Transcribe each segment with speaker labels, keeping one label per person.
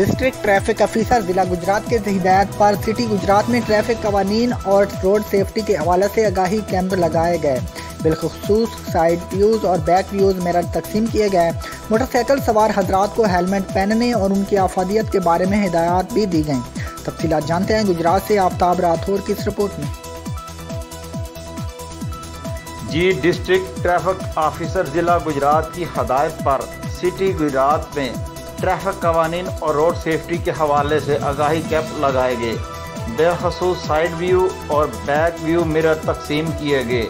Speaker 1: District traffic officer जिला गुजरात के हिदायत पर सिटी गुजरात में ट्रैफिक कवानीन और रोड सेफ्टी के हवाले से आगाही कैंप लगाए गए। बिलखुसूस साइड व्यूज़ और बैक व्यूज़ मिरर तकसीम किए गए। मोटरसाइकिल सवार हजरात को हेलमेट पहनने और उनकी आफादियत के बारे में हिदायत भी दी गई। तफसीलात जानते हैं गुजरात से आफ्ताब राठौर की इस रिपोर्ट में।
Speaker 2: जी, डिस्ट्रिक्ट ट्रैफिक ऑफिसर जिला गुजरात की हदायत पर सिटी गुजरात में ट्रैफिक कवानीन और रोड सेफ्टी के हवाले से आगाही कैंप लगाए गए। बेखसूस साइड व्यू और बैक व्यू मिरर तकसीम किए गए।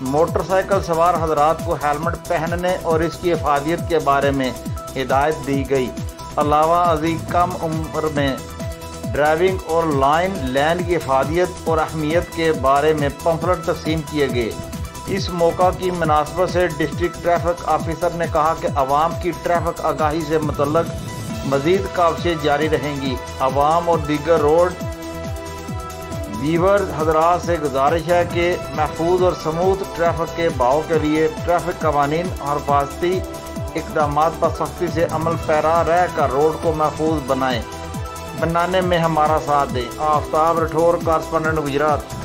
Speaker 2: मोटरसाइकिल सवार हजरात को हेलमेट पहनने और इसकी हिफाजत के बारे में हिदायत दी गई। अलावा अजीज कम उम्र में ड्राइविंग और लाइन लैंड की हिफाजत और अहमियत के बारे में पंफलेट तकसीम किए गए। इस मौका की मुनासबत से डिस्ट्रिक्ट ट्रैफिक ऑफिसर ने कहा कि अवाम की ट्रैफिक आगाही से मुतल्लक मज़ीद काविशें जारी रहेंगी। अवाम और दीगर रोड वीवर हजरात से गुजारिश है कि महफूज और स्मूथ ट्रैफिक के बहाव के लिए ट्रैफिक कवानीन और हिफाजती इक़दाम पर सख्ती से अमल पैरा रह कर रोड को महफूज बनाने में हमारा साथ दें। आफ्ताब राठौर, कॉरेस्पोंडेंट गुजरात।